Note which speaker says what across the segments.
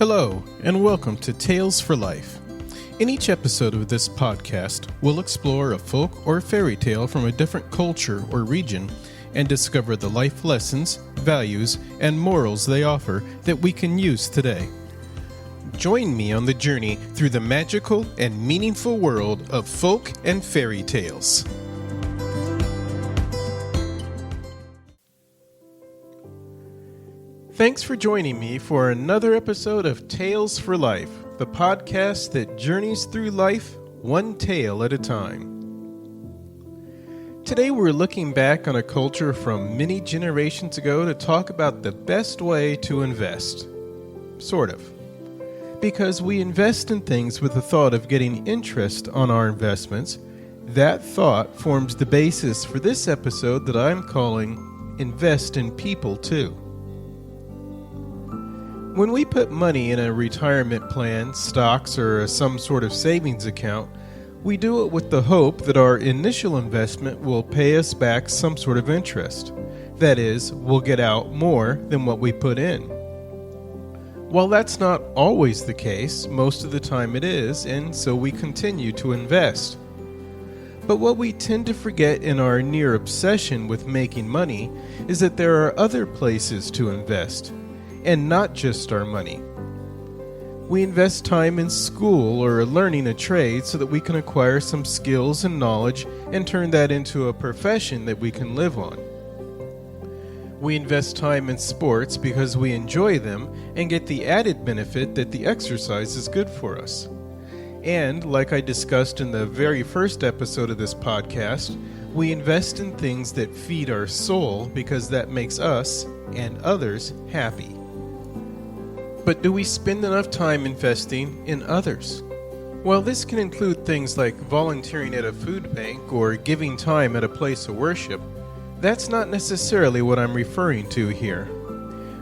Speaker 1: Hello, and welcome to Tales for Life. In each episode of this podcast, we'll explore a folk or fairy tale from a different culture or region and discover the life lessons, values, and morals they offer that we can use today. Join me on the journey through the magical and meaningful world of folk and fairy tales. Thanks for joining me for another episode of Tales for Life, the podcast that journeys through life one tale at a time. Today we're looking back on a culture from many generations ago to talk about the best way to invest. Sort of. Because we invest in things with the thought of getting interest on our investments, that thought forms the basis for this episode that I'm calling Invest in People Too. When we put money in a retirement plan, stocks, or some sort of savings account, we do it with the hope that our initial investment will pay us back some sort of interest. That is, we'll get out more than what we put in. While that's not always the case, most of the time it is, and so we continue to invest. But what we tend to forget in our near obsession with making money is that there are other places to invest. And not just our money. We invest time in school or learning a trade so that we can acquire some skills and knowledge and turn that into a profession that we can live on. We invest time in sports because we enjoy them and get the added benefit that the exercise is good for us. And, like I discussed in the very first episode of this podcast, we invest in things that feed our soul because that makes us and others happy. But do we spend enough time investing in others? While this can include things like volunteering at a food bank or giving time at a place of worship, that's not necessarily what I'm referring to here.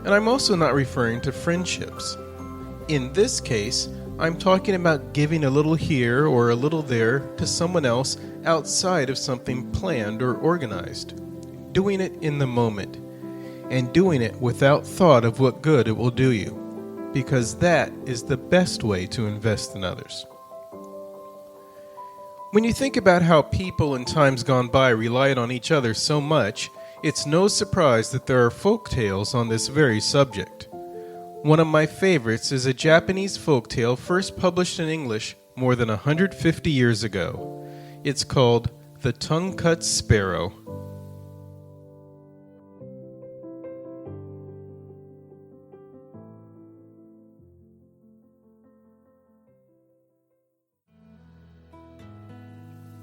Speaker 1: And I'm also not referring to friendships. In this case, I'm talking about giving a little here or a little there to someone else outside of something planned or organized. Doing it in the moment, and doing it without thought of what good it will do you. Because that is the best way to invest in others. When you think about how people in times gone by relied on each other so much, it's no surprise that there are folk tales on this very subject. One of my favorites is a Japanese folk tale first published in English more than 150 years ago. It's called The Tongue-Cut Sparrow.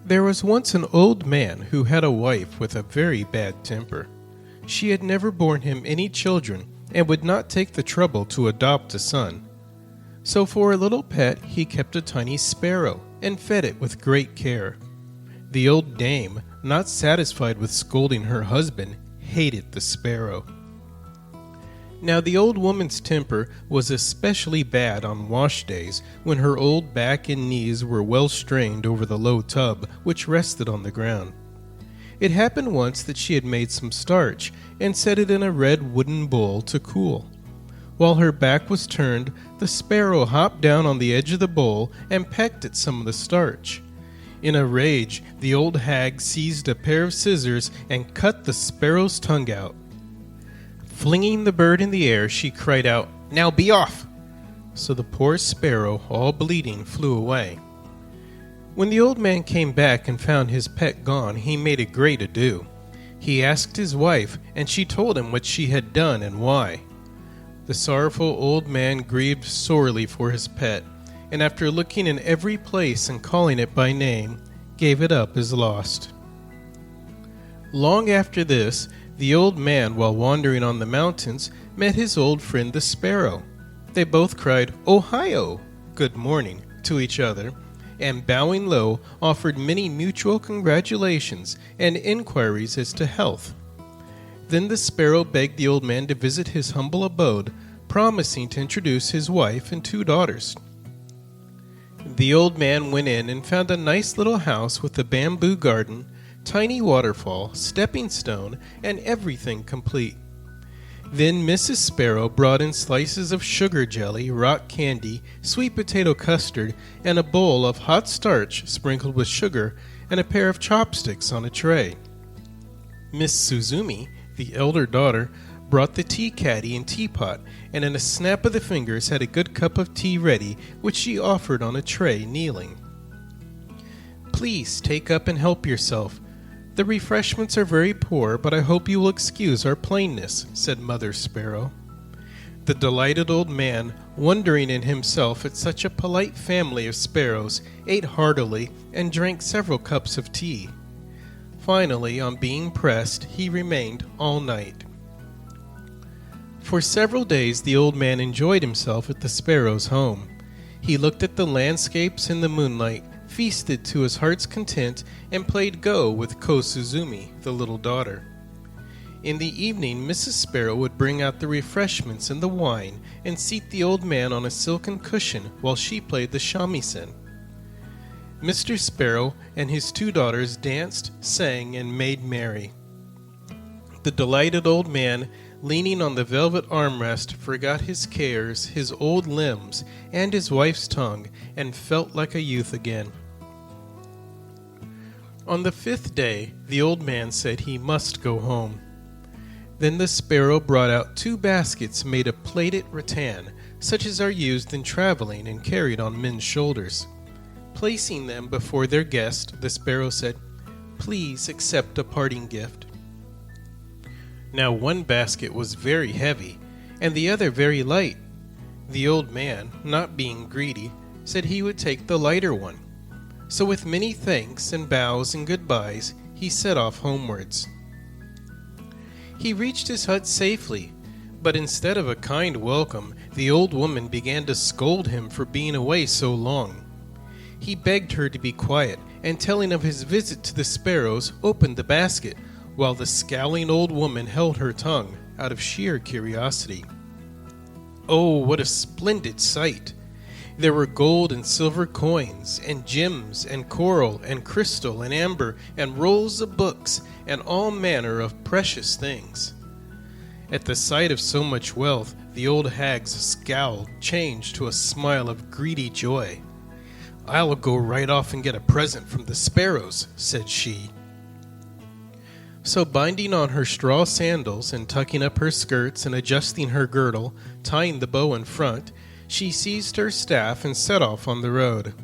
Speaker 1: There was once an old man who had a wife with a very bad temper. She had never borne him any children and would not take the trouble to adopt a son. So for a little pet he kept a tiny sparrow and fed it with great care. The old dame, not satisfied with scolding her husband, hated the sparrow. Now the old woman's temper was especially bad on wash days when her old back and knees were well strained over the low tub which rested on the ground. It happened once that she had made some starch and set it in a red wooden bowl to cool. While her back was turned, the sparrow hopped down on the edge of the bowl and pecked at some of the starch. In a rage, the old hag seized a pair of scissors and cut the sparrow's tongue out. Flinging the bird in the air, she cried out, "Now be off!" So the poor sparrow, all bleeding, flew away. When the old man came back and found his pet gone, he made a great ado. He asked his wife, and she told him what she had done and why. The sorrowful old man grieved sorely for his pet, and after looking in every place and calling it by name, gave it up as lost. Long after this, the old man, while wandering on the mountains, met his old friend the sparrow. They both cried, "Ohio!" good morning, to each other, and bowing low, offered many mutual congratulations and inquiries as to health. Then the sparrow begged the old man to visit his humble abode, promising to introduce his wife and 2 daughters. The old man went in and found a nice little house with a bamboo garden, tiny waterfall, stepping stone, and everything complete. Then Mrs. Sparrow brought in slices of sugar jelly, rock candy, sweet potato custard, and a bowl of hot starch sprinkled with sugar, and a pair of chopsticks on a tray. Miss Suzumi, the elder daughter, brought the tea caddy and teapot, and in a snap of the fingers had a good cup of tea ready, which she offered on a tray, kneeling. "Please take up and help yourself. The refreshments are very poor, but I hope you will excuse our plainness," said Mother Sparrow. The delighted old man, wondering in himself at such a polite family of sparrows, ate heartily and drank several cups of tea. Finally, on being pressed, he remained all night. For several days the old man enjoyed himself at the sparrow's home. He looked at the landscapes in the moonlight, feasted to his heart's content, and played Go with Ko Suzumi, the little daughter. In the evening, Mrs. Sparrow would bring out the refreshments and the wine, and seat the old man on a silken cushion while she played the shamisen. Mr. Sparrow and his two daughters danced, sang, and made merry. The delighted old man, leaning on the velvet armrest, forgot his cares, his old limbs, and his wife's tongue, and felt like a youth again. On the 5th day, the old man said he must go home. Then the sparrow brought out 2 baskets made of plaited rattan, such as are used in traveling and carried on men's shoulders. Placing them before their guest, the sparrow said, "Please accept a parting gift." Now one basket was very heavy, and the other very light. The old man, not being greedy, said he would take the lighter one. So with many thanks and bows and goodbyes, he set off homewards. He reached his hut safely, but instead of a kind welcome, the old woman began to scold him for being away so long. He begged her to be quiet, and telling of his visit to the sparrows, opened the basket, while the scowling old woman held her tongue, out of sheer curiosity. Oh, what a splendid sight! There were gold and silver coins, and gems, and coral, and crystal, and amber, and rolls of books, and all manner of precious things. At the sight of so much wealth, the old hag's scowl changed to a smile of greedy joy. "I'll go right off and get a present from the sparrows," said she. So binding on her straw sandals and tucking up her skirts and adjusting her girdle, tying the bow in front, she seized her staff and set off on the road.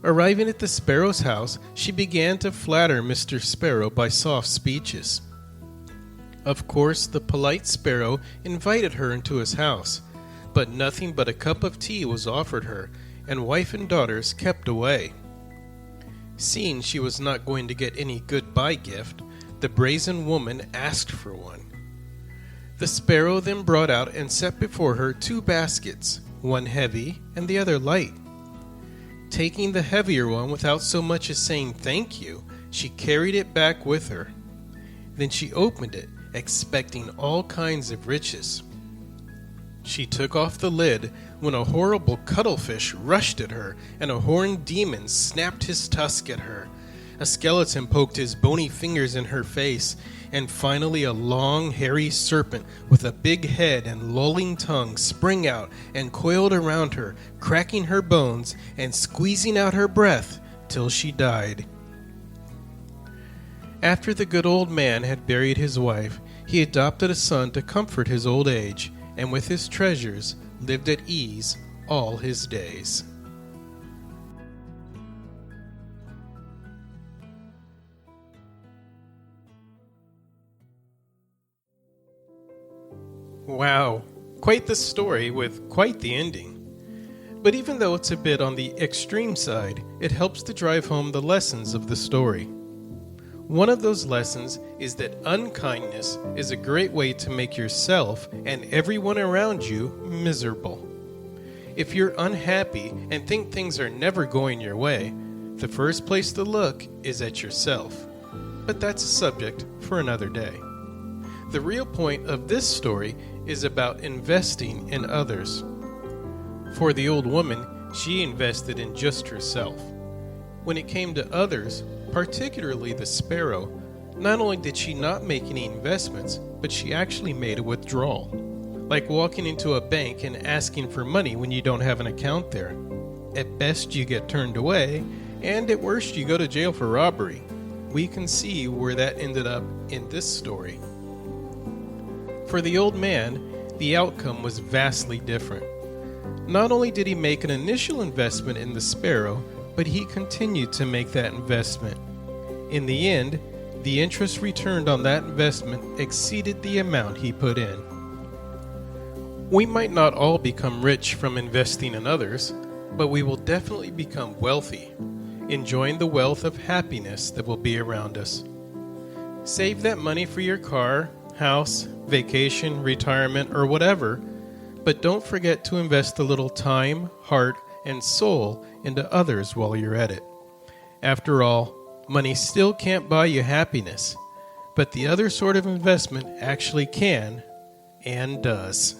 Speaker 1: Arriving at the sparrow's house, she began to flatter Mr. Sparrow by soft speeches. Of course, the polite sparrow invited her into his house, but nothing but a cup of tea was offered her, and wife and daughters kept away. Seeing she was not going to get any goodbye gift, the brazen woman asked for one. The sparrow then brought out and set before her 2 baskets, one heavy and the other light. Taking the heavier one without so much as saying thank you, she carried it back with her. Then she opened it, expecting all kinds of riches. She took off the lid when a horrible cuttlefish rushed at her, and a horned demon snapped his tusk at her. A skeleton poked his bony fingers in her face, and finally a long, hairy serpent with a big head and lolling tongue sprang out and coiled around her, cracking her bones and squeezing out her breath till she died. After the good old man had buried his wife, he adopted a son to comfort his old age, and with his treasures lived at ease all his days. Wow, quite the story with quite the ending. But even though it's a bit on the extreme side, it helps to drive home the lessons of the story. One of those lessons is that unkindness is a great way to make yourself and everyone around you miserable. If you're unhappy and think things are never going your way, the first place to look is at yourself. But that's a subject for another day. The real point of this story is about investing in others. For the old woman, she invested in just herself. When it came to others, particularly the sparrow, not only did she not make any investments, but she actually made a withdrawal. Like walking into a bank and asking for money when you don't have an account there. At best, you get turned away, and at worst, you go to jail for robbery. We can see where that ended up in this story. For the old man, the outcome was vastly different. Not only did he make an initial investment in the sparrow, but he continued to make that investment. In the end, the interest returned on that investment exceeded the amount he put in. We might not all become rich from investing in others, but we will definitely become wealthy, enjoying the wealth of happiness that will be around us. Save that money for your car, house, vacation, retirement, or whatever, but don't forget to invest a little time, heart, and soul into others while you're at it. After all, money still can't buy you happiness, but the other sort of investment actually can and does.